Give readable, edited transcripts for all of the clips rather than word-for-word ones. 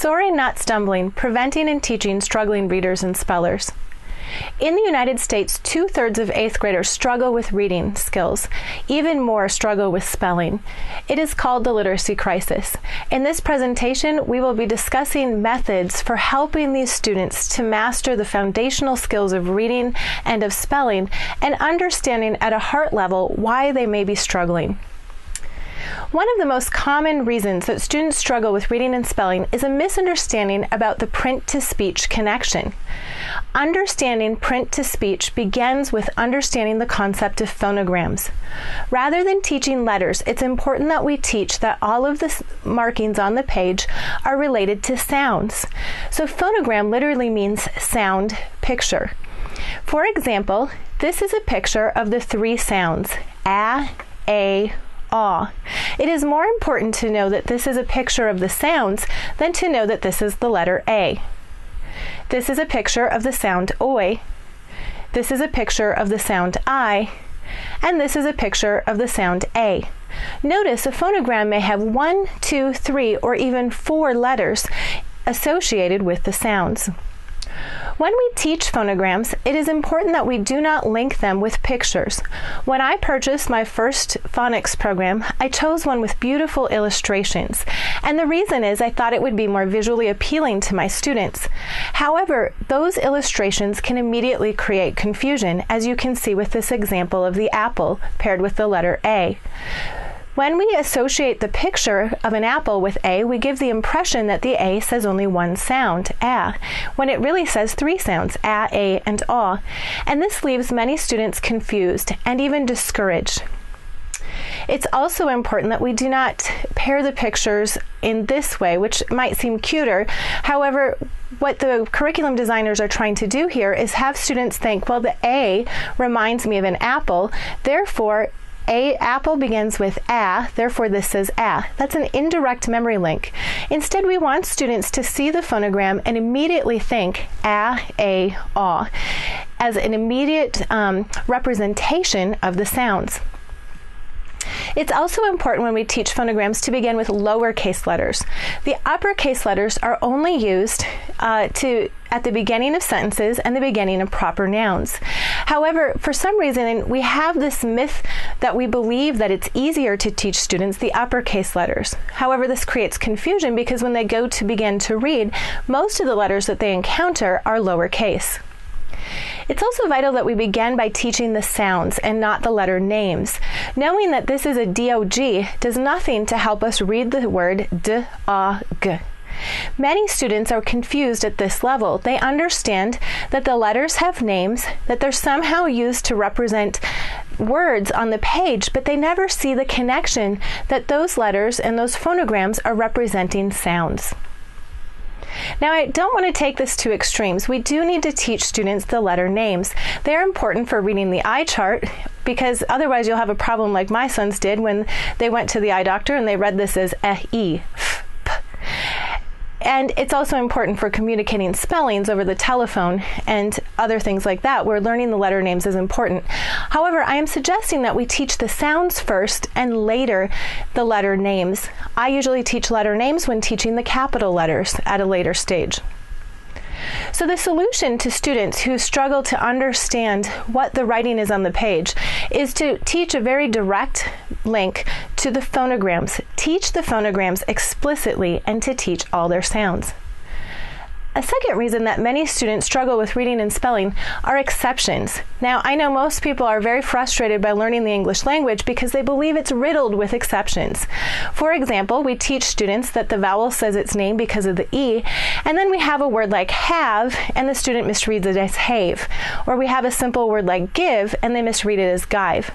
Soaring, Not Stumbling, Preventing and Teaching Struggling Readers and Spellers. In the United States, 2/3 of 8th graders struggle with reading skills. Even more struggle with spelling. It is called the literacy crisis. In this presentation, we will be discussing methods for helping these students to master the foundational skills of reading and of spelling, and understanding at a heart level why they may be struggling. One of the most common reasons that students struggle with reading and spelling is a misunderstanding about the print-to-speech connection. Understanding print-to-speech begins with understanding the concept of phonograms. Rather than teaching letters, it's important that we teach that all of the markings on the page are related to sounds. So phonogram literally means sound picture. For example, this is a picture of the 3 sounds, a, aw. It is more important to know that this is a picture of the sounds than to know that this is the letter A. This is a picture of the sound oi. This is a picture of the sound I. And this is a picture of the sound A. Notice a phonogram may have 1, 2, 3, or even 4 letters associated with the sounds. When we teach phonograms, it is important that we do not link them with pictures. When I purchased my first phonics program, I chose one with beautiful illustrations. And the reason is I thought it would be more visually appealing to my students. However, those illustrations can immediately create confusion, as you can see with this example of the apple paired with the letter A. When we associate the picture of an apple with A, we give the impression that the A says only one sound, a, when it really says 3 sounds, a, and aw. And this leaves many students confused and even discouraged. It's also important that we do not pair the pictures in this way, which might seem cuter. However, what the curriculum designers are trying to do here is have students think, well, the A reminds me of an apple, therefore a apple begins with a, therefore this says a. That's an indirect memory link. Instead, we want students to see the phonogram and immediately think a, aw, as an immediate representation of the sounds. It's also important when we teach phonograms to begin with lowercase letters. The uppercase letters are only used at the beginning of sentences and the beginning of proper nouns. However, for some reason, we have this myth that we believe that it's easier to teach students the uppercase letters. However, this creates confusion because when they go to begin to read, most of the letters that they encounter are lowercase. It's also vital that we begin by teaching the sounds and not the letter names. Knowing that this is a DOG does nothing to help us read the word d-a-g. Many students are confused at this level. They understand that the letters have names, that they're somehow used to represent words on the page, but they never see the connection that those letters and those phonograms are representing sounds. Now, I don't want to take this to extremes. We do need to teach students the letter names. They're important for reading the eye chart because otherwise you'll have a problem like my sons did when they went to the eye doctor and they read this as e, f, p. And it's also important for communicating spellings over the telephone and other things like that, where learning the letter names is important. However, I am suggesting that we teach the sounds first and later the letter names. I usually teach letter names when teaching the capital letters at a later stage. So the solution to students who struggle to understand what the writing is on the page is to teach a very direct link to the phonograms. Teach the phonograms explicitly and to teach all their sounds. A second reason that many students struggle with reading and spelling are exceptions. Now, I know most people are very frustrated by learning the English language because they believe it's riddled with exceptions. For example, we teach students that the vowel says its name because of the E, and then we have a word like have, and the student misreads it as have. Or we have a simple word like give, and they misread it as give.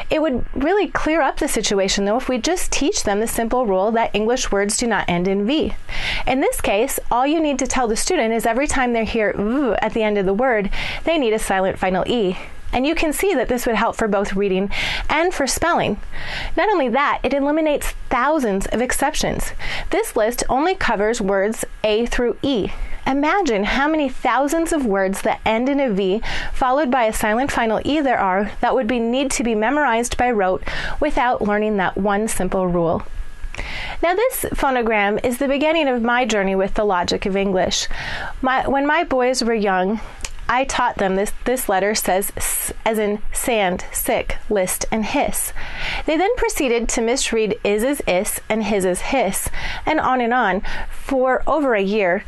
It would really clear up the situation, though, if we just teach them the simple rule that English words do not end in V. In this case, all you need to tell the student is every time they hear V at the end of the word, they need a silent final E. And you can see that this would help for both reading and for spelling. Not only that, it eliminates thousands of exceptions. This list only covers words A through E. Imagine how many thousands of words that end in a V followed by a silent final E there are that would need to be memorized by rote without learning that one simple rule. Now this phonogram is the beginning of my journey with the logic of English. When my boys were young, I taught them this letter says s, as in sand, sick, list, and hiss. They then proceeded to misread is as is and his as hiss, and on for over a year.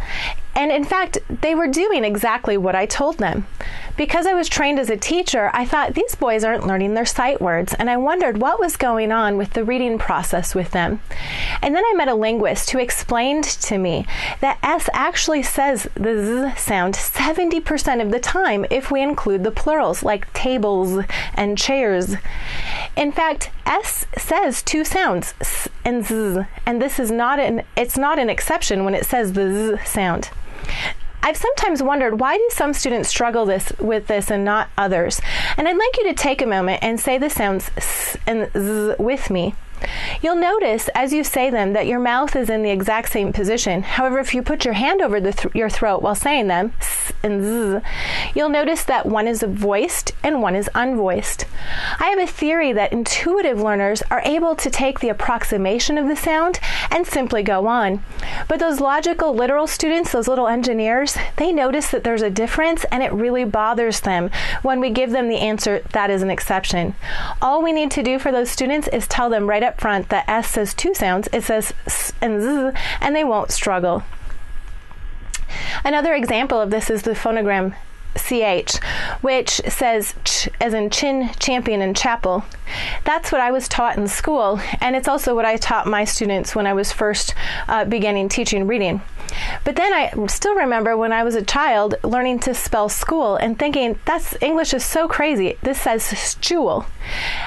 And in fact, they were doing exactly what I told them. Because I was trained as a teacher, I thought these boys aren't learning their sight words, and I wondered what was going on with the reading process with them. And then I met a linguist who explained to me that S actually says the Z sound 70% of the time if we include the plurals, like tables and chairs. In fact, S says two sounds, S and Z, and this is it's not an exception when it says the Z sound. I've sometimes wondered, why do some students struggle with this and not others? And I'd like you to take a moment and say the sounds S and Z with me. You'll notice as you say them that your mouth is in the exact same position. However, if you put your hand over your throat while saying them, S and Z, you'll notice that one is voiced and one is unvoiced. I have a theory that intuitive learners are able to take the approximation of the sound and simply go on. But those logical, literal students, those little engineers, they notice that there's a difference, and it really bothers them when we give them the answer that is an exception. All we need to do for those students is tell them right up front that S says two sounds, it says S and Z, and they won't struggle. Another example of this is the phonogram CH, which says ch as in chin, champion, and chapel. That's what I was taught in school, and it's also what I taught my students when I was first beginning teaching reading. But then I still remember when I was a child learning to spell school and thinking, English is so crazy. This says stool.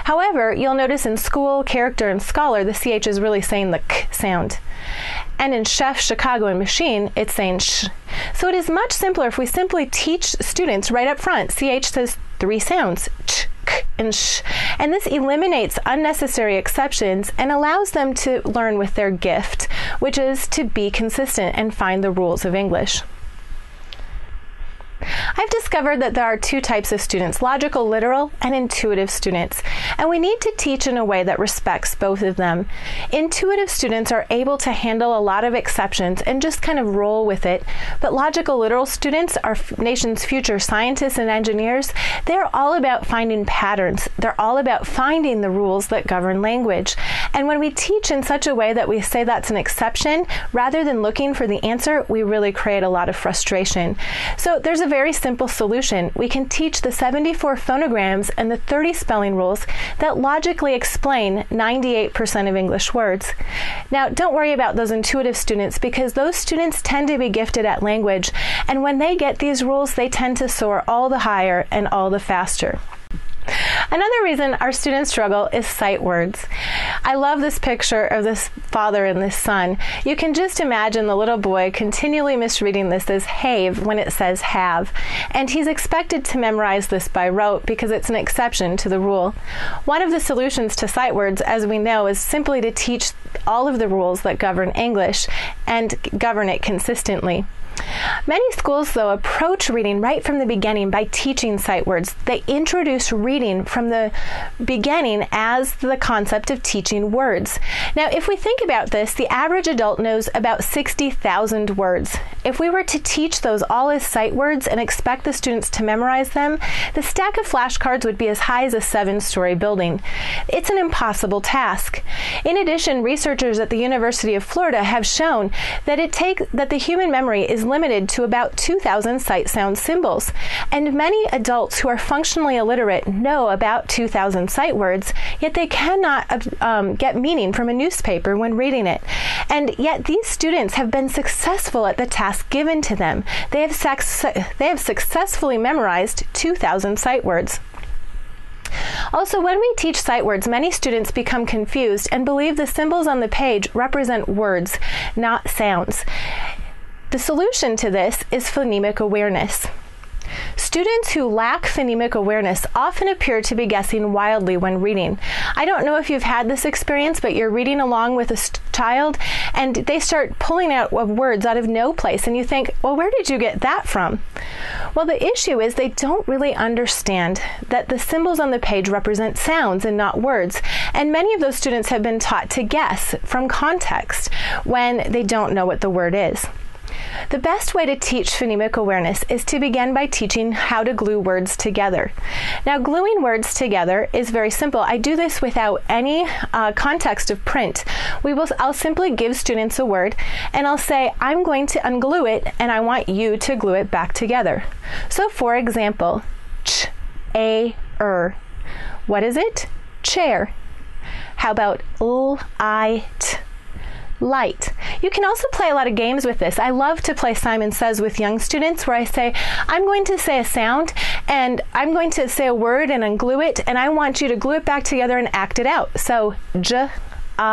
However, you'll notice in school, character, and scholar, the CH is really saying the K sound. And in chef, Chicago, and machine, it's saying sh. So it is much simpler if we simply teach students right up front. CH says three sounds, ch, k, and sh. And this eliminates unnecessary exceptions and allows them to learn with their gift, which is to be consistent and find the rules of English. I've discovered that there are two types of students, logical, literal, and intuitive students, and we need to teach in a way that respects both of them. Intuitive students are able to handle a lot of exceptions and just kind of roll with it, but logical, literal students, our nation's future scientists and engineers, they're all about finding patterns. They're all about finding the rules that govern language. And when we teach in such a way that we say that's an exception, rather than looking for the answer, we really create a lot of frustration. So there's a very simple solution. We can teach the 74 phonograms and the 30 spelling rules that logically explain 98% of English words. Now, don't worry about those intuitive students, because those students tend to be gifted at language, and when they get these rules, they tend to soar all the higher and all the faster. Another reason our students struggle is sight words. I love this picture of this father and this son. You can just imagine the little boy continually misreading this as have when it says have, and he's expected to memorize this by rote because it's an exception to the rule. One of the solutions to sight words, as we know, is simply to teach all of the rules that govern English and govern it consistently. Many schools, though, approach reading right from the beginning by teaching sight words. They introduce reading from the beginning as the concept of teaching words. Now, if we think about this, the average adult knows about 60,000 words. If we were to teach those all as sight words and expect the students to memorize them, the stack of flashcards would be as high as a 7-story building. It's an impossible task. In addition, researchers at the University of Florida have shown that the human memory is limited to about 2,000 sight sound symbols, and many adults who are functionally illiterate know about 2,000 sight words, yet they cannot get meaning from a newspaper when reading it. And yet these students have been successful at the task given to them. They have successfully memorized 2,000 sight words. Also, when we teach sight words, many students become confused and believe the symbols on the page represent words, not sounds. The solution to this is phonemic awareness. Students who lack phonemic awareness often appear to be guessing wildly when reading. I don't know if you've had this experience, but you're reading along with a child, and they start pulling out of words out of no place, and you think, well, where did you get that from? Well, the issue is they don't really understand that the symbols on the page represent sounds and not words, and many of those students have been taught to guess from context when they don't know what the word is. The best way to teach phonemic awareness is to begin by teaching how to glue words together. Now, gluing words together is very simple. I do this without any context of print. I'll simply give students a word, and I'll say, I'm going to unglue it, and I want you to glue it back together. So, for example, what is it? Chair. How about light? Light. You can also play a lot of games with this. I love to play Simon Says with young students, where I say, I'm going to say a sound, and I'm going to say a word and unglue it, and I want you to glue it back together and act it out. So, j, p.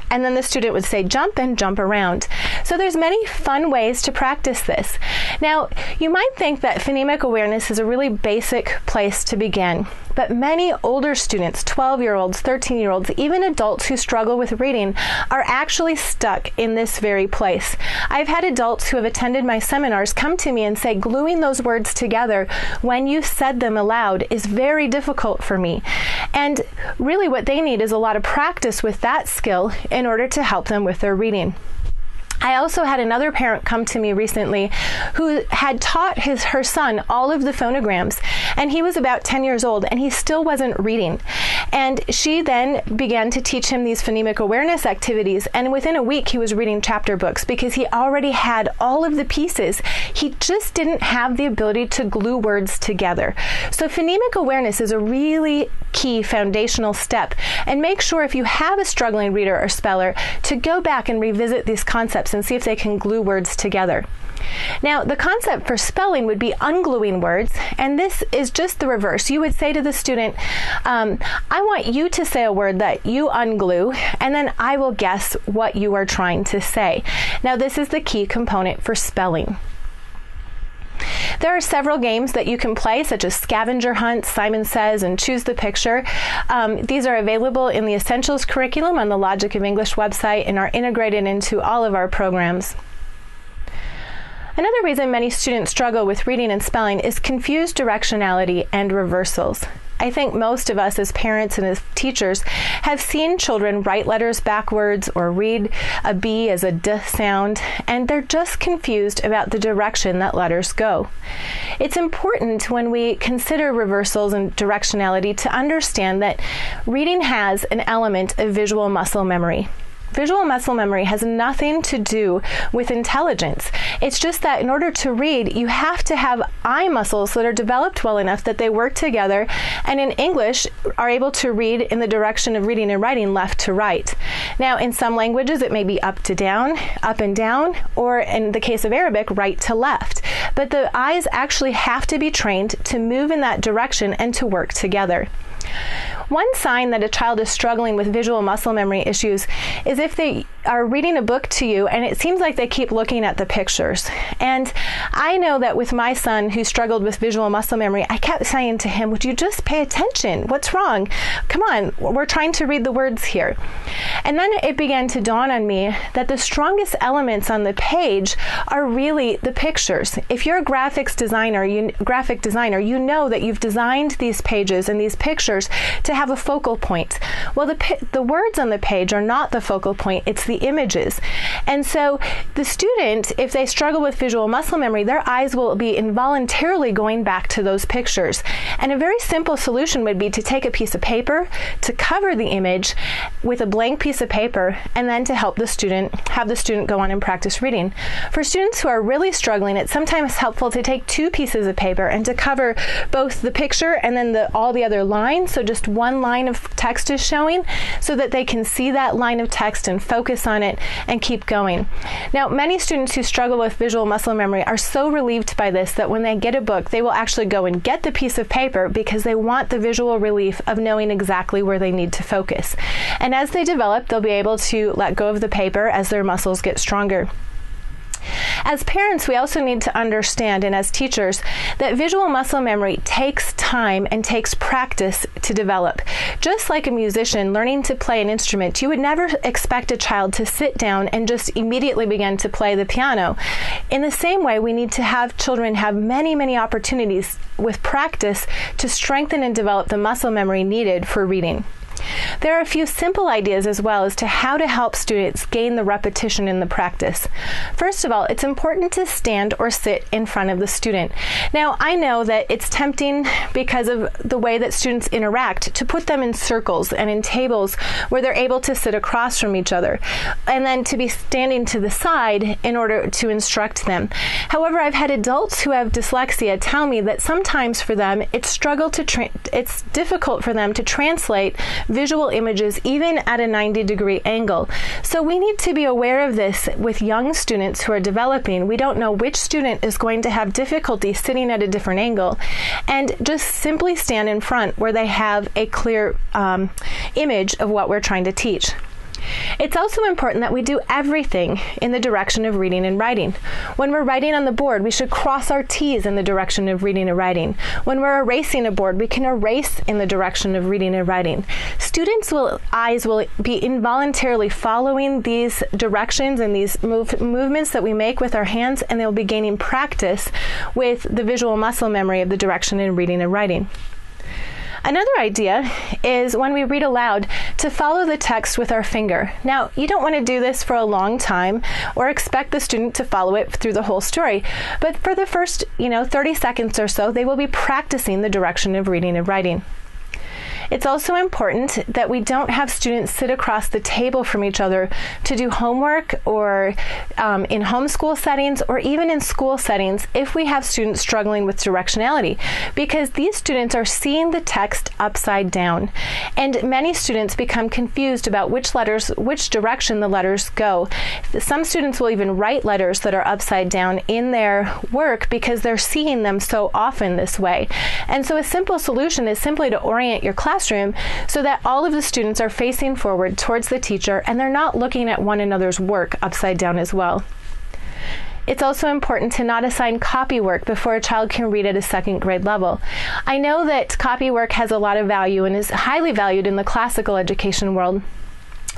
And then the student would say jump and jump around. So there's many fun ways to practice this. Now, you might think that phonemic awareness is a really basic place to begin, but many older students, 12-year-olds, 13-year-olds, even adults who struggle with reading, are actually stuck in this very place. I've had adults who have attended my seminars come to me and say, gluing those words together when you said them aloud is very difficult for me. And really what they need is a lot of practice with that skill in order to help them with their reading. I also had another parent come to me recently who had taught her son all of the phonograms, and he was about 10 years old, and he still wasn't reading. And she then began to teach him these phonemic awareness activities, and within a week he was reading chapter books because he already had all of the pieces. He just didn't have the ability to glue words together. So phonemic awareness is a really key foundational step, and make sure if you have a struggling reader or speller to go back and revisit these concepts and see if they can glue words together. Now, the concept for spelling would be ungluing words, and this is just the reverse. You would say to the student, I want you to say a word that you unglue, and then I will guess what you are trying to say. Now, this is the key component for spelling. There are several games that you can play, such as Scavenger Hunt, Simon Says, and Choose the Picture. These are available in the Essentials curriculum on the Logic of English website and are integrated into all of our programs. Another reason many students struggle with reading and spelling is confused directionality and reversals. I think most of us as parents and as teachers have seen children write letters backwards or read a B as a D sound, and they're just confused about the direction that letters go. It's important when we consider reversals and directionality to understand that reading has an element of visual muscle memory. Visual muscle memory has nothing to do with intelligence. It's just that in order to read, you have to have eye muscles that are developed well enough that they work together, and in English are able to read in the direction of reading and writing left to right. Now, in some languages, it may be up to down, up and down, or in the case of Arabic, right to left. But the eyes actually have to be trained to move in that direction and to work together. One sign that a child is struggling with visual muscle memory issues is if they are reading a book to you and it seems like they keep looking at the pictures. And I know that with my son who struggled with visual muscle memory, I kept saying to him, would you just pay attention? What's wrong? Come on, we're trying to read the words here. And then it began to dawn on me that the strongest elements on the page are really the pictures. If you're a graphic designer, you know that you've designed these pages and these pictures to have a focal point. Well, the words on the page are not the focal point, it's the images. And so the student, if they struggle with visual muscle memory, their eyes will be involuntarily going back to those pictures. And a very simple solution would be to take a piece of paper, to cover the image with a blank piece of paper, and then to help the student, have the student go on and practice reading. For students who are really struggling, it's sometimes helpful to take two pieces of paper and to cover both the picture and then all the other lines, so just one line of text is showing, so that they can see that line of text and focus on it and keep going. Now, many students who struggle with visual muscle memory are so relieved by this that when they get a book, they will actually go and get the piece of paper because they want the visual relief of knowing exactly where they need to focus. And as they develop, they'll be able to let go of the paper as their muscles get stronger. As parents, we also need to understand, and as teachers, that visual muscle memory takes time and takes practice to develop. Just like a musician learning to play an instrument, you would never expect a child to sit down and just immediately begin to play the piano. In the same way, we need to have children have many, many opportunities with practice to strengthen and develop the muscle memory needed for reading. There are a few simple ideas as well as to how to help students gain the repetition in the practice. First of all, it's important to stand or sit in front of the student. Now, I know that it's tempting because of the way that students interact to put them in circles and in tables where they're able to sit across from each other, and then to be standing to the side in order to instruct them. However, I've had adults who have dyslexia tell me that sometimes for them it's difficult for them to translate visual images even at a 90-degree angle. So we need to be aware of this with young students who are developing. We don't know which student is going to have difficulty sitting at a different angle, and just simply stand in front where they have a clear image of what we're trying to teach. It's also important that we do everything in the direction of reading and writing. When we're writing on the board, we should cross our T's in the direction of reading and writing. When we're erasing a board, we can erase in the direction of reading and writing. Students' eyes will be involuntarily following these directions and these movements that we make with our hands, and they'll be gaining practice with the visual muscle memory of the direction in reading and writing. Another idea is when we read aloud to follow the text with our finger. Now, you don't want to do this for a long time or expect the student to follow it through the whole story, but for the first, 30 seconds or so, they will be practicing the direction of reading and writing. It's also important that we don't have students sit across the table from each other to do homework or in homeschool settings or even in school settings if we have students struggling with directionality, because these students are seeing the text upside down, and many students become confused about which direction the letters go. Some students will even write letters that are upside down in their work because they're seeing them so often this way. And so a simple solution is simply to orient your classroom so that all of the students are facing forward towards the teacher and they're not looking at one another's work upside down as well. It's also important to not assign copy work before a child can read at a second grade level. I know that copy work has a lot of value and is highly valued in the classical education world.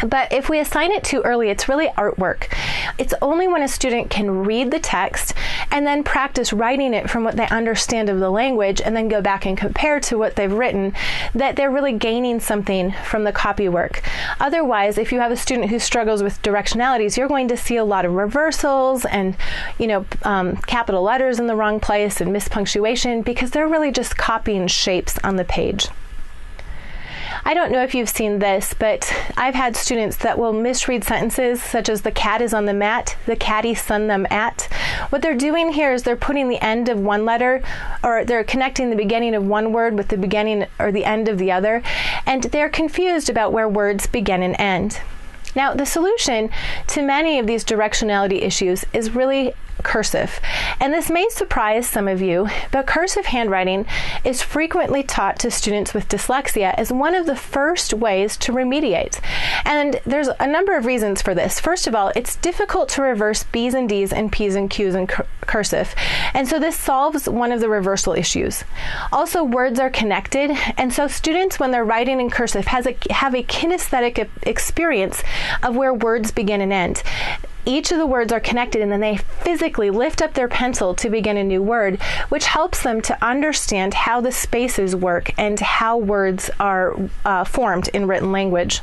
But if we assign it too early, it's really artwork. It's only when a student can read the text and then practice writing it from what they understand of the language and then go back and compare to what they've written that they're really gaining something from the copy work. Otherwise, if you have a student who struggles with directionalities, you're going to see a lot of reversals and, capital letters in the wrong place and mispunctuation because they're really just copying shapes on the page. I don't know if you've seen this, but I've had students that will misread sentences such as the cat is on the mat, the catty sun them at. What they're doing here is they're putting the end of one letter, or they're connecting the beginning of one word with the beginning or the end of the other, and they're confused about where words begin and end. Now, the solution to many of these directionality issues is really cursive. And this may surprise some of you, but cursive handwriting is frequently taught to students with dyslexia as one of the first ways to remediate. And there's a number of reasons for this. First of all, it's difficult to reverse B's and D's and P's and Q's in cursive. And so this solves one of the reversal issues. Also, words are connected, and so students, when they're writing in cursive, have a kinesthetic experience of where words begin and end. Each of the words are connected, and then they physically lift up their pencil to begin a new word, which helps them to understand how the spaces work and how words are formed in written language.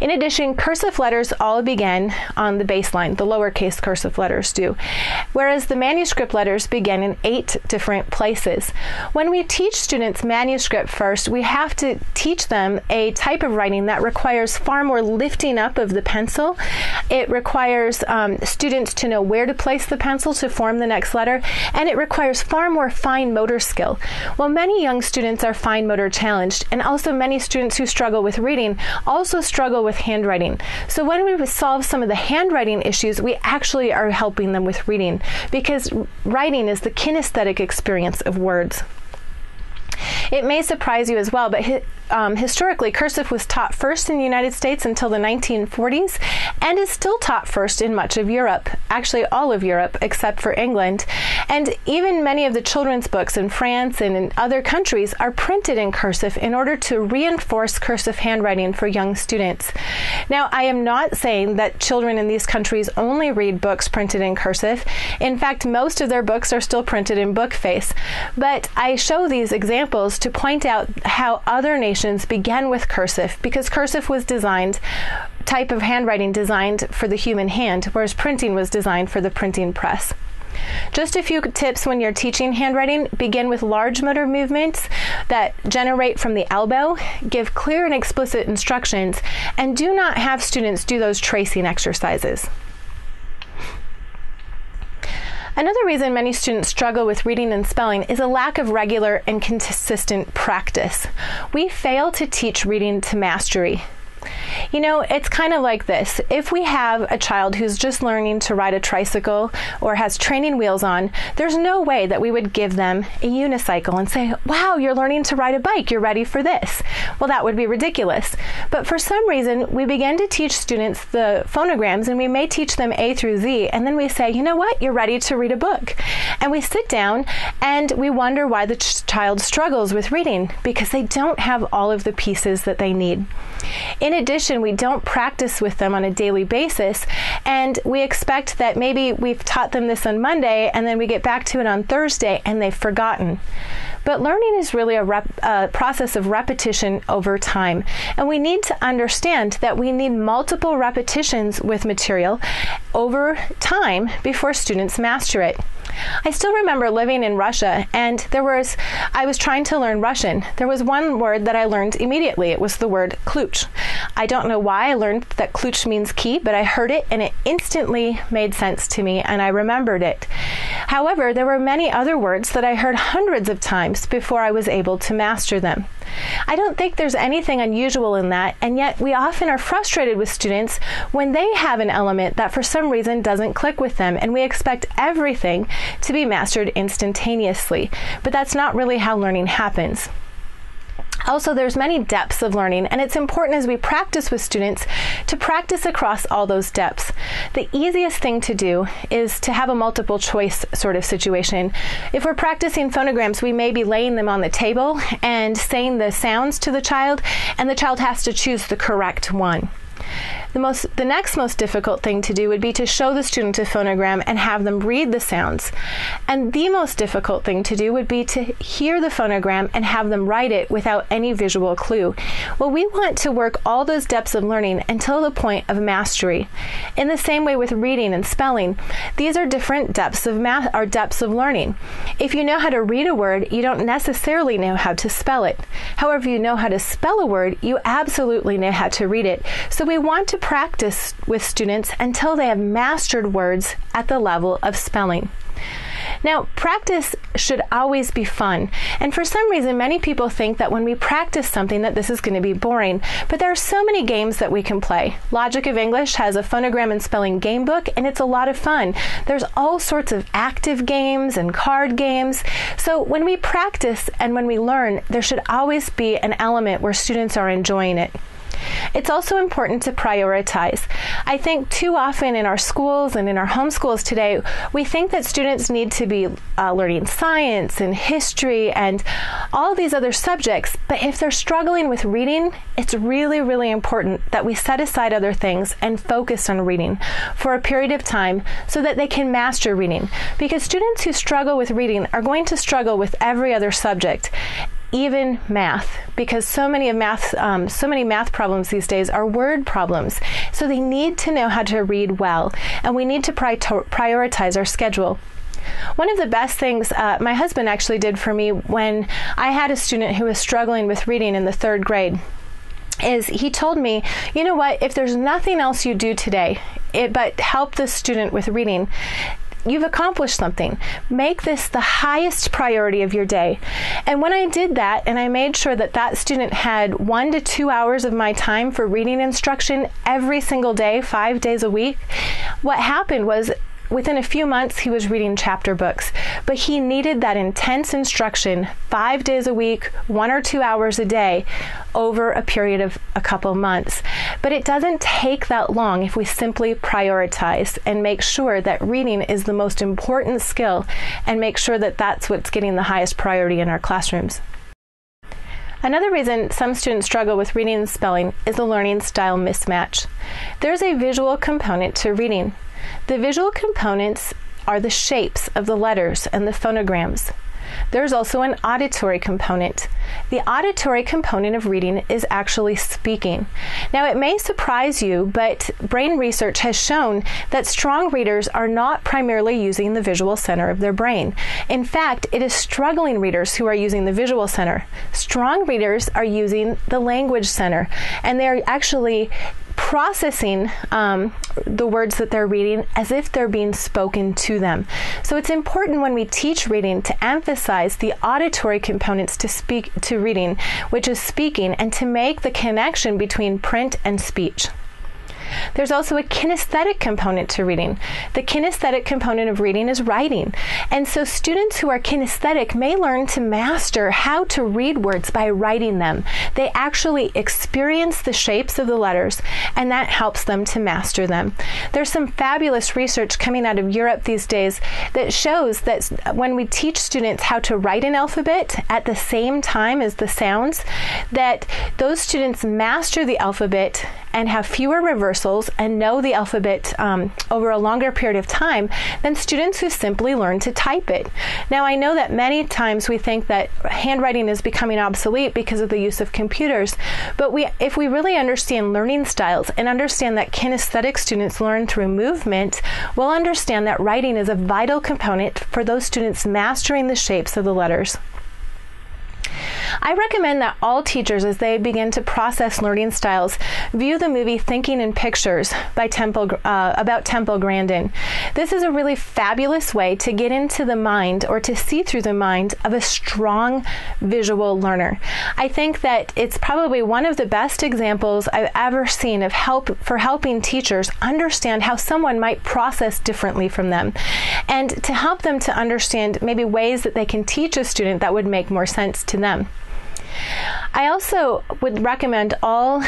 In addition, cursive letters all begin on the baseline, the lowercase cursive letters do, whereas the manuscript letters begin in 8 different places. When we teach students manuscript first, we have to teach them a type of writing that requires far more lifting up of the pencil. It requires students to know where to place the pencil to form the next letter, and it requires far more fine motor skill. Well, many young students are fine motor challenged, and also many students who struggle with reading also struggle with handwriting. So when we solve some of the handwriting issues, we actually are helping them with reading, because writing is the kinesthetic experience of words. It may surprise you as well, but historically, cursive was taught first in the United States until the 1940s and is still taught first in much of Europe, actually all of Europe except for England. And even many of the children's books in France and in other countries are printed in cursive in order to reinforce cursive handwriting for young students. Now, I am not saying that children in these countries only read books printed in cursive. In fact, most of their books are still printed in bookface. But I show these examples to point out how other nations began with cursive, because cursive was type of handwriting designed for the human hand, whereas printing was designed for the printing press. Just a few tips when you're teaching handwriting: begin with large motor movements that generate from the elbow, give clear and explicit instructions, and do not have students do those tracing exercises. Another reason many students struggle with reading and spelling is a lack of regular and consistent practice. We fail to teach reading to mastery. You know, it's kind of like this. If we have a child who's just learning to ride a tricycle or has training wheels on, there's no way that we would give them a unicycle and say, wow, you're learning to ride a bike, you're ready for this. Well, that would be ridiculous. But for some reason, we begin to teach students the phonograms, and we may teach them A through Z, and then we say, you know what, you're ready to read a book. And we sit down and we wonder why the child struggles with reading, because they don't have all of the pieces that they need. In addition, we don't practice with them on a daily basis, and we expect that maybe we've taught them this on Monday and then we get back to it on Thursday and they've forgotten. But learning is really a process of repetition over time, and we need to understand that we need multiple repetitions with material over time before students master it. I still remember living in Russia, and I was trying to learn Russian. There was one word that I learned immediately. It was the word ключ. I don't know why I learned that ключ means key, but I heard it and it instantly made sense to me, and I remembered it. However, there were many other words that I heard hundreds of times before I was able to master them. I don't think there's anything unusual in that, and yet we often are frustrated with students when they have an element that for some reason doesn't click with them, and we expect everything to be mastered instantaneously. But that's not really how learning happens. Also, there's many depths of learning, and it's important as we practice with students to practice across all those depths. The easiest thing to do is to have a multiple choice sort of situation. If we're practicing phonograms, we may be laying them on the table and saying the sounds to the child, and the child has to choose the correct one. The next most difficult thing to do would be to show the student a phonogram and have them read the sounds. And the most difficult thing to do would be to hear the phonogram and have them write it without any visual clue. Well, we want to work all those depths of learning until the point of mastery. In the same way with reading and spelling, these are different depths of depths of learning. If you know how to read a word, you don't necessarily know how to spell it. However, if you know how to spell a word, you absolutely know how to read it. So we want to practice with students until they have mastered words at the level of spelling. Now, practice should always be fun, and for some reason many people think that when we practice something that this is going to be boring, but there are so many games that we can play. Logic of English has a phonogram and spelling game book, and it's a lot of fun. There's all sorts of active games and card games. So when we practice and when we learn, there should always be an element where students are enjoying it. It's also important to prioritize. I think too often in our schools and in our homeschools today, we think that students need to be learning science and history and all these other subjects, but if they're struggling with reading, it's really, really important that we set aside other things and focus on reading for a period of time so that they can master reading. Because students who struggle with reading are going to struggle with every other subject, even math, because so many math problems these days are word problems. So they need to know how to read well, and we need to prioritize our schedule. One of the best things my husband actually did for me when I had a student who was struggling with reading in the 3rd grade is he told me, you know what, if there's nothing else you do today but help the student with reading, you've accomplished something. Make this the highest priority of your day. And when I did that, and I made sure that that student had 1 to 2 hours of my time for reading instruction every single day, 5 days a week, what happened was within a few months, he was reading chapter books, but he needed that intense instruction 5 days a week, 1 or 2 hours a day over a period of a couple months. But it doesn't take that long if we simply prioritize and make sure that reading is the most important skill and make sure that that's what's getting the highest priority in our classrooms. Another reason some students struggle with reading and spelling is the learning style mismatch. There's a visual component to reading. The visual components are the shapes of the letters and the phonograms. There's also an auditory component. The auditory component of reading is actually speaking. Now, it may surprise you, but brain research has shown that strong readers are not primarily using the visual center of their brain. In fact, it is struggling readers who are using the visual center. Strong readers are using the language center, and they're actually processing the words that they're reading as if they're being spoken to them. So it's important when we teach reading to emphasize the auditory components to reading, which is speaking, and to make the connection between print and speech. There's also a kinesthetic component to reading. The kinesthetic component of reading is writing. And so students who are kinesthetic may learn to master how to read words by writing them. They actually experience the shapes of the letters, and that helps them to master them. There's some fabulous research coming out of Europe these days that shows that when we teach students how to write an alphabet at the same time as the sounds, that those students master the alphabet and have fewer reversals and know the alphabet over a longer period of time than students who simply learn to type it. Now, I know that many times we think that handwriting is becoming obsolete because of the use of computers, but if we really understand learning styles and understand that kinesthetic students learn through movement, we'll understand that writing is a vital component for those students mastering the shapes of the letters. I recommend that all teachers, as they begin to process learning styles, view the movie Thinking in Pictures by about Temple Grandin. This is a really fabulous way to get into the mind or to see through the mind of a strong visual learner. I think that it's probably one of the best examples I've ever seen of helping teachers understand how someone might process differently from them, and to help them to understand maybe ways that they can teach a student that would make more sense to them. I also would recommend all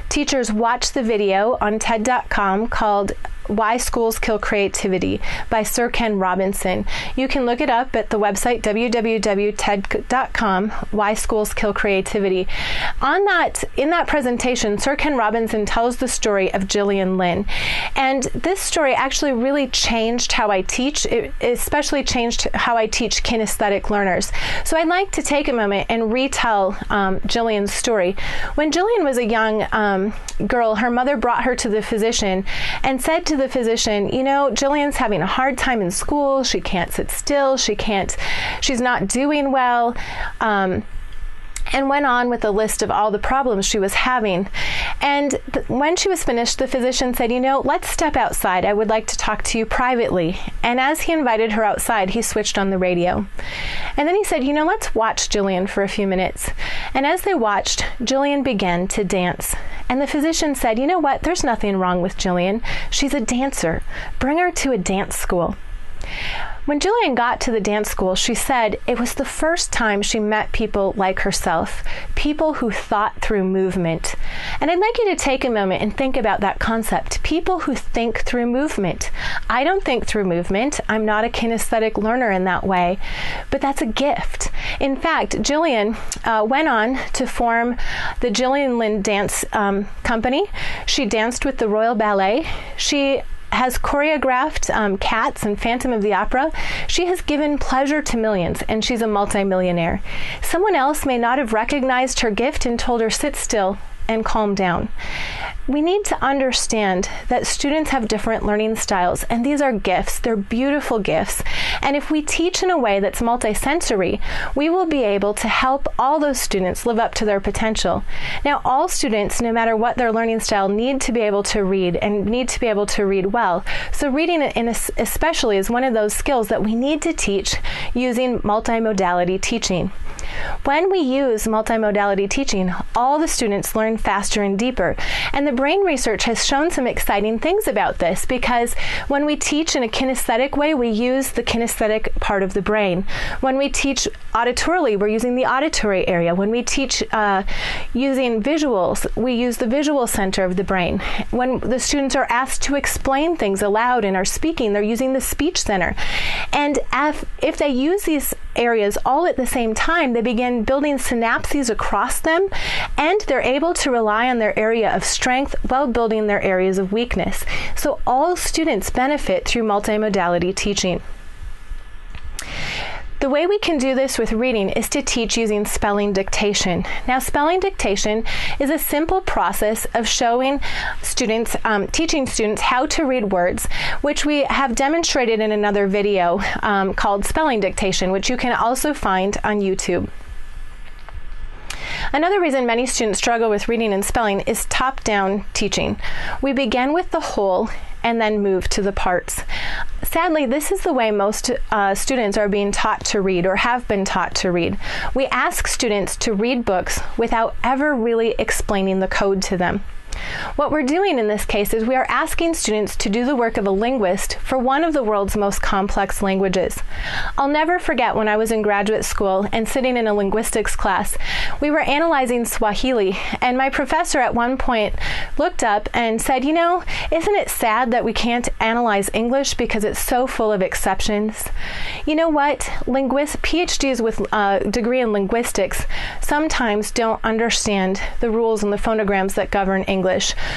teachers watch the video on TED.com called Why Schools Kill Creativity by Sir Ken Robinson. You can look it up at the website www.ted.com, Why Schools Kill Creativity. In that presentation, Sir Ken Robinson tells the story of Gillian Lynn. And this story actually really changed how I teach. It especially changed how I teach kinesthetic learners. So I'd like to take a moment and retell Gillian's story. When Gillian was a young girl, her mother brought her to the physician and said to the physician, you know, Jillian's having a hard time in school. She can't sit still. She's not doing well. And went on with a list of all the problems she was having. And when she was finished, the physician said, you know, let's step outside. I would like to talk to you privately. And as he invited her outside, he switched on the radio. And then he said, you know, let's watch Gillian for a few minutes. And as they watched, Gillian began to dance. And the physician said, you know what? There's nothing wrong with Gillian. She's a dancer. Bring her to a dance school. When Gillian got to the dance school, she said it was the first time she met people like herself, people who thought through movement. And I'd like you to take a moment and think about that concept, people who think through movement. I don't think through movement. I'm not a kinesthetic learner in that way, but that's a gift. In fact, Gillian went on to form the Gillian Lynn Dance Company. She danced with the Royal Ballet. She has choreographed Cats and Phantom of the Opera. She has given pleasure to millions, and she's a multimillionaire. Someone else may not have recognized her gift and told her, sit still and calm down. We need to understand that students have different learning styles, and these are gifts. They're beautiful gifts. And if we teach in a way that's multisensory, we will be able to help all those students live up to their potential. Now, all students, no matter what their learning style, need to be able to read and need to be able to read well. So reading especially is one of those skills that we need to teach using multimodality teaching. When we use multimodality teaching, all the students learn faster and deeper. And the brain research has shown some exciting things about this, because when we teach in a kinesthetic way, we use the kinesthetic part of the brain. When we teach auditorily, we're using the auditory area. When we teach using visuals, we use the visual center of the brain. When the students are asked to explain things aloud and are speaking, they're using the speech center. And if they use these areas all at the same time, they begin building synapses across them, and they're able to rely on their area of strength while building their areas of weakness. So all students benefit through multimodality teaching. The way we can do this with reading is to teach using spelling dictation. Now, spelling dictation is a simple process of showing students, teaching students how to read words, which we have demonstrated in another video called Spelling Dictation, which you can also find on YouTube. Another reason many students struggle with reading and spelling is top-down teaching. We begin with the whole and then move to the parts. Sadly, this is the way most students are being taught to read or have been taught to read. We ask students to read books without ever really explaining the code to them. What we're doing in this case is we are asking students to do the work of a linguist for one of the world's most complex languages. I'll never forget when I was in graduate school and sitting in a linguistics class, we were analyzing Swahili, and my professor at one point looked up and said, "You know, isn't it sad that we can't analyze English because it's so full of exceptions?" You know what? PhDs with a degree in linguistics sometimes don't understand the rules and the phonograms that govern English.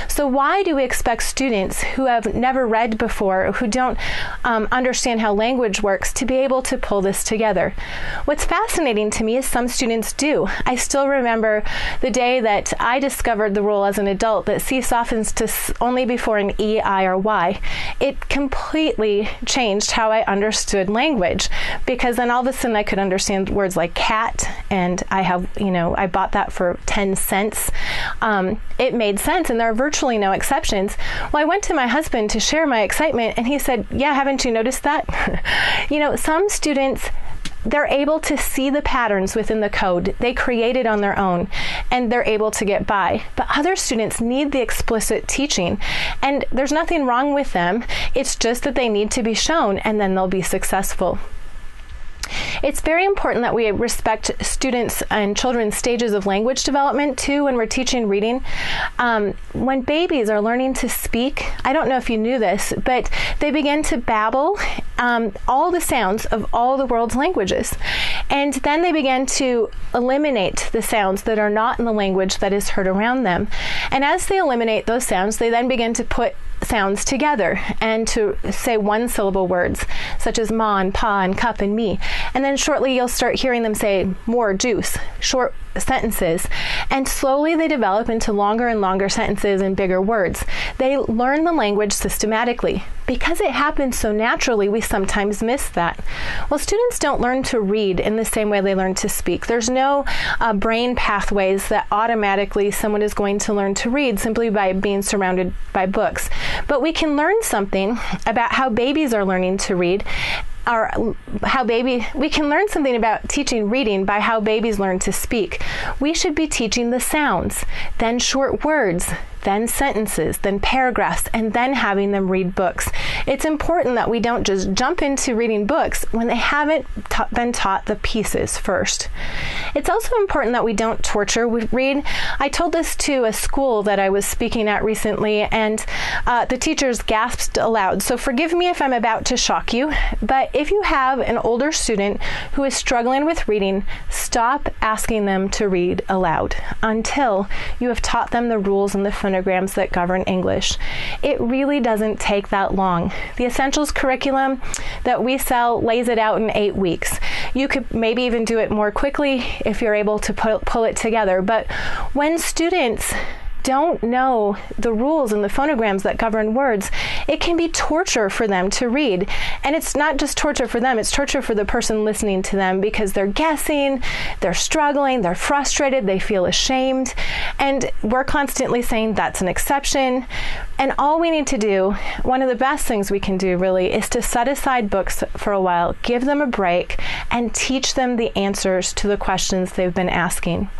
So why do we expect students who have never read before, who don't understand how language works, to be able to pull this together? What's fascinating to me is some students do. I still remember the day that I discovered the rule as an adult that C softens to only before an E, I, or Y. It completely changed how I understood language, because then all of a sudden I could understand words like cat, and I bought that for 10 cents. It made sense, and there are virtually no exceptions. Well, I went to my husband to share my excitement, and he said, "Yeah, haven't you noticed that?" Some students, they're able to see the patterns within the code. They create it on their own, and they're able to get by. But other students need the explicit teaching, and there's nothing wrong with them. It's just that they need to be shown, and then they'll be successful. It's very important that we respect students' and children's stages of language development too when we're teaching reading. When babies are learning to speak, I don't know if you knew this, but they begin to babble all the sounds of all the world's languages. And then they begin to eliminate the sounds that are not in the language that is heard around them. And as they eliminate those sounds, they then begin to put sounds together and to say one-syllable words, such as ma and pa and cup and me. And then shortly you'll start hearing them say more juice, short sentences, and slowly they develop into longer and longer sentences and bigger words. They learn the language systematically. Because it happens so naturally, we sometimes miss that. Well, students don't learn to read in the same way they learn to speak. There's no brain pathways that automatically someone is going to learn to read simply by being surrounded by books. But we can learn something about how babies are learning to read, we can learn something about teaching reading by how babies learn to speak. We should be teaching the sounds, then short words, then sentences, then paragraphs, and then having them read books. It's important that we don't just jump into reading books when they haven't been taught the pieces first. It's also important that we don't torture read. I told this to a school that I was speaking at recently, and the teachers gasped aloud. So forgive me if I'm about to shock you, but if you have an older student who is struggling with reading, stop asking them to read aloud until you have taught them the rules and the phonograms that govern English. It really doesn't take that long. The Essentials curriculum that we sell lays it out in 8 weeks. You could maybe even do it more quickly if you're able to pull it together. But when students don't know the rules and the phonograms that govern words, it can be torture for them to read. And it's not just torture for them, it's torture for the person listening to them, because they're guessing, they're struggling, they're frustrated, they feel ashamed. And we're constantly saying that's an exception. And all we need to do, one of the best things we can do really, is to set aside books for a while, give them a break, and teach them the answers to the questions they've been asking.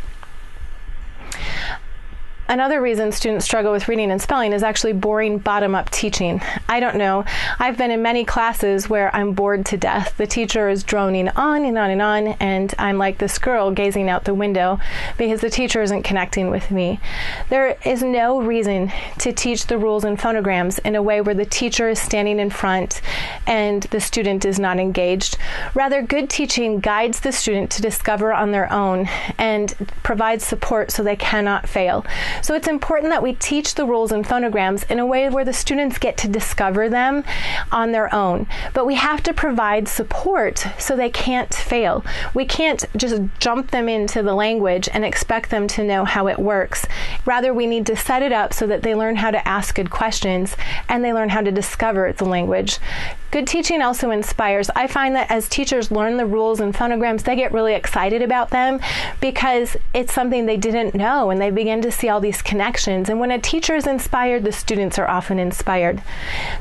Another reason students struggle with reading and spelling is actually boring bottom-up teaching. I don't know. I've been in many classes where I'm bored to death. The teacher is droning on and on and on, and I'm like this girl gazing out the window because the teacher isn't connecting with me. There is no reason to teach the rules and phonograms in a way where the teacher is standing in front and the student is not engaged. Rather, good teaching guides the student to discover on their own and provides support so they cannot fail. So it's important that we teach the rules and phonograms in a way where the students get to discover them on their own. But we have to provide support so they can't fail. We can't just jump them into the language and expect them to know how it works. Rather, we need to set it up so that they learn how to ask good questions and they learn how to discover the language. Good teaching also inspires. I find that as teachers learn the rules and phonograms, they get really excited about them because it's something they didn't know, and they begin to see all these connections. And when a teacher is inspired, the students are often inspired.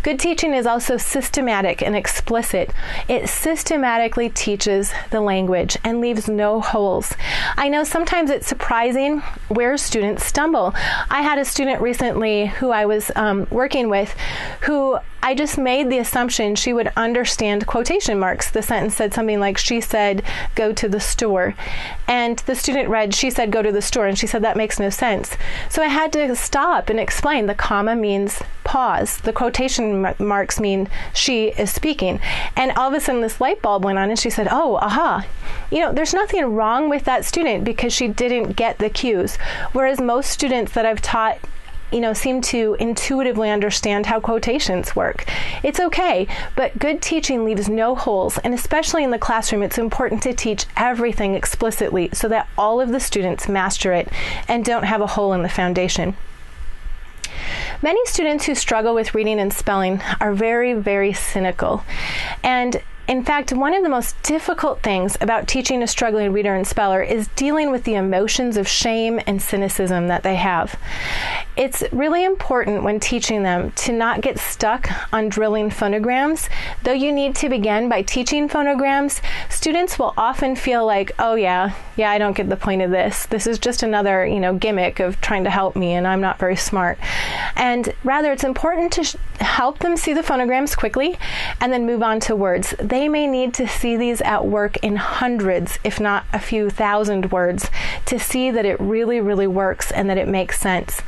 Good teaching is also systematic and explicit. It systematically teaches the language and leaves no holes. I know sometimes it's surprising where students stumble. I had a student recently who I was working with who I just made the assumption she would understand quotation marks. The sentence said something like, she said, go to the store. And the student read, she said, go to the store. And she said, that makes no sense. So I had to stop and explain. The comma means pause. The quotation marks mean she is speaking. And all of a sudden this light bulb went on and she said, oh, aha. You know, there's nothing wrong with that student because she didn't get the cues. Whereas most students that I've taught seem to intuitively understand how quotations work. It's okay, but good teaching leaves no holes, and especially in the classroom, it's important to teach everything explicitly so that all of the students master it and don't have a hole in the foundation. Many students who struggle with reading and spelling are very, very cynical. And in fact, one of the most difficult things about teaching a struggling reader and speller is dealing with the emotions of shame and cynicism that they have. It's really important when teaching them to not get stuck on drilling phonograms. Though you need to begin by teaching phonograms, students will often feel like, oh yeah, I don't get the point of this. This is just another, gimmick of trying to help me and I'm not very smart. And rather, it's important to help them see the phonograms quickly and then move on to words. They may need to see these at work in hundreds, if not a few thousand words, to see that it really, really works and that it makes sense.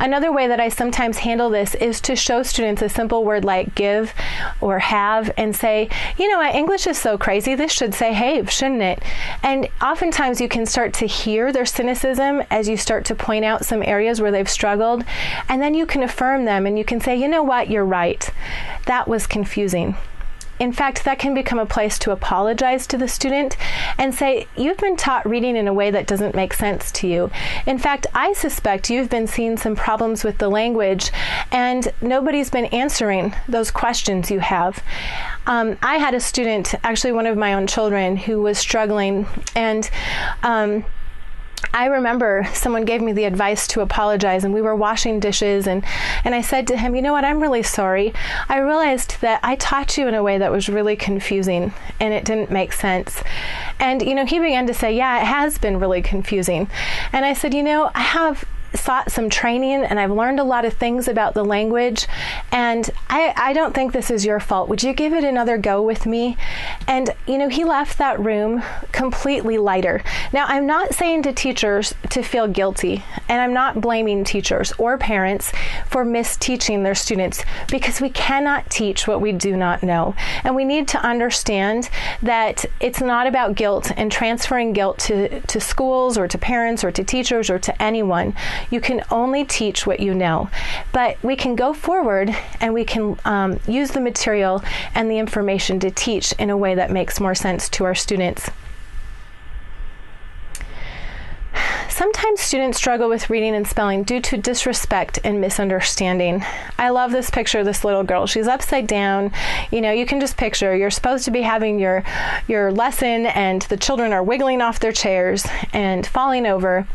Another way that I sometimes handle this is to show students a simple word like give or have and say, English is so crazy, this should say have, shouldn't it? And oftentimes you can start to hear their cynicism as you start to point out some areas where they've struggled, and then you can affirm them and you can say, you know what, you're right. That was confusing. In fact, that can become a place to apologize to the student and say, you've been taught reading in a way that doesn't make sense to you. In fact, I suspect you've been seeing some problems with the language and nobody's been answering those questions you have. I had a student, actually one of my own children, who was struggling, and I remember someone gave me the advice to apologize, and we were washing dishes, and I said to him, you know what, I'm really sorry. I realized that I taught you in a way that was really confusing and it didn't make sense. And, he began to say, yeah, it has been really confusing. And I said, I have sought some training and I've learned a lot of things about the language, and I don't think this is your fault. Would you give it another go with me? And he left that room completely lighter. Now, I'm not saying to teachers to feel guilty, and I'm not blaming teachers or parents for misteaching their students, because we cannot teach what we do not know. And we need to understand that it's not about guilt and transferring guilt to schools or to parents or to teachers or to anyone. You can only teach what you know, but we can go forward and we can use the material and the information to teach in a way that makes more sense to our students. Sometimes students struggle with reading and spelling due to disrespect and misunderstanding. I love this picture of this little girl. She's upside down. You know, you can just picture you're supposed to be having your lesson and the children are wiggling off their chairs and falling over.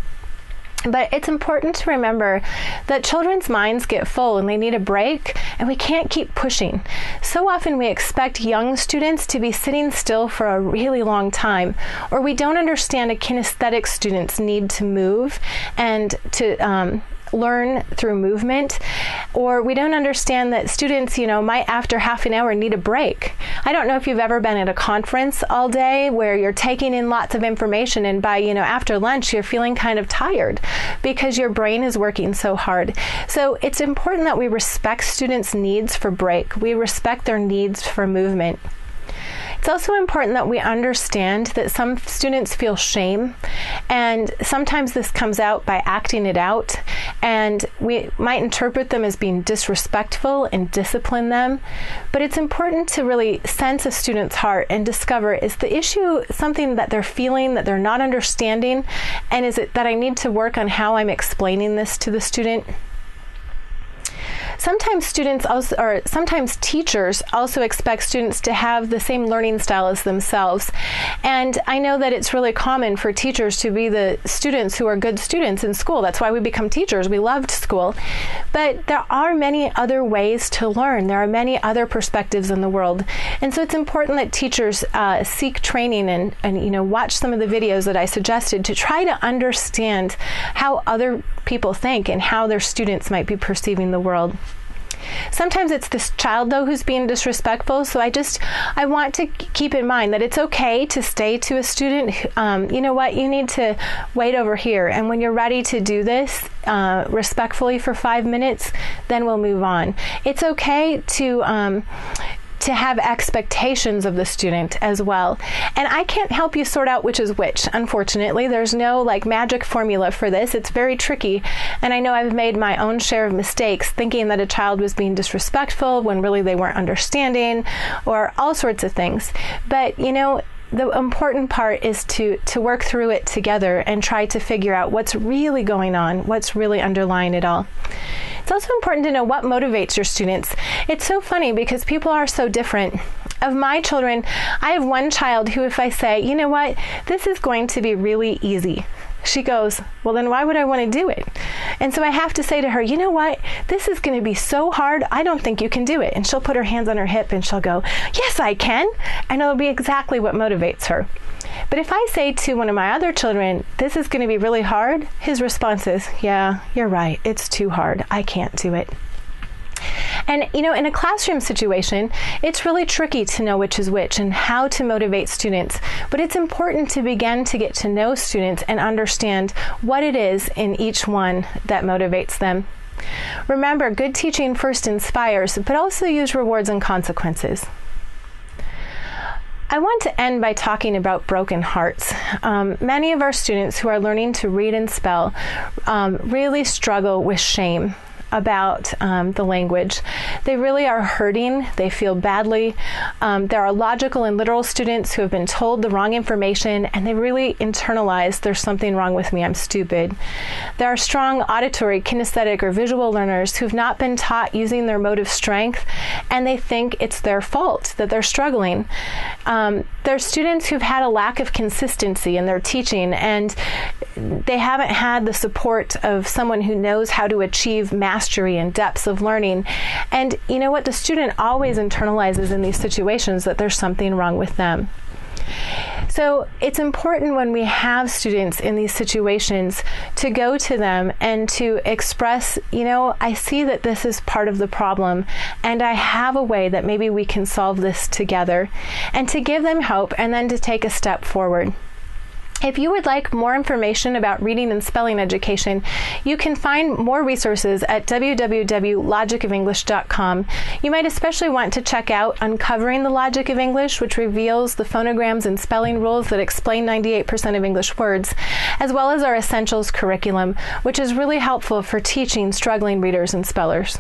But it's important to remember that children's minds get full and they need a break, and we can't keep pushing. So often we expect young students to be sitting still for a really long time, or we don't understand a kinesthetic student's need to move and to learn through movement, or we don't understand that students, you know, might after half an hour need a break. I don't know if you've ever been at a conference all day where you're taking in lots of information, and by, you know, after lunch you're feeling kind of tired because your brain is working so hard. So it's important that we respect students' needs for break. We respect their needs for movement. It's also important that we understand that some students feel shame, and sometimes this comes out by acting it out, and we might interpret them as being disrespectful and discipline them. But it's important to really sense a student's heart and discover, is the issue something that they're feeling that they're not understanding, and is it that I need to work on how I'm explaining this to the student? Sometimes sometimes teachers also expect students to have the same learning style as themselves. And I know that it's really common for teachers to be the students who are good students in school. That's why we become teachers. We loved school. But there are many other ways to learn. There are many other perspectives in the world. And so it's important that teachers seek training and you know, watch some of the videos that I suggested to try to understand how other people think and how their students might be perceiving the world. Sometimes it's this child, though, who's being disrespectful. So I want to keep in mind that it's okay to say to a student, you know what, you need to wait over here. And when you're ready to do this respectfully for 5 minutes, then we'll move on. It's okay to have expectations of the student as well. And I can't help you sort out which is which. Unfortunately, there's no like magic formula for this. It's very tricky. And I know I've made my own share of mistakes thinking that a child was being disrespectful when really they weren't understanding, or all sorts of things. But, you know, the important part is to work through it together and try to figure out what's really going on, what's really underlying it all. It's also important to know what motivates your students. It's so funny because people are so different. Of my children, I have one child who, if I say, you know what, this is going to be really easy, she goes, well, then why would I want to do it? And so I have to say to her, you know what, this is going to be so hard, I don't think you can do it. And she'll put her hands on her hip and she'll go, yes, I can. And it'll be exactly what motivates her. But if I say to one of my other children, this is going to be really hard, his response is, yeah, you're right, it's too hard, I can't do it. And, you know, in a classroom situation, it's really tricky to know which is which and how to motivate students. But it's important to begin to get to know students and understand what it is in each one that motivates them. Remember, good teaching first inspires, but also use rewards and consequences. I want to end by talking about broken hearts. Many of our students who are learning to read and spell really struggle with shame about the language. They really are hurting. They feel badly. There are logical and literal students who have been told the wrong information and they really internalize there's something wrong with me, I'm stupid. There are strong auditory, kinesthetic, or visual learners who've not been taught using their motive strength and they think it's their fault that they're struggling. There's students who've had a lack of consistency in their teaching and they haven't had the support of someone who knows how to achieve mastery and depths of learning. And you know what? The student always internalizes in these situations that there's something wrong with them. So it's important when we have students in these situations to go to them and to express, you know, I see that this is part of the problem and I have a way that maybe we can solve this together, and to give them hope and then to take a step forward. If you would like more information about reading and spelling education, you can find more resources at www.logicoфenglish.com. You might especially want to check out Uncovering the Logic of English, which reveals the phonograms and spelling rules that explain 98% of English words, as well as our Essentials curriculum, which is really helpful for teaching struggling readers and spellers.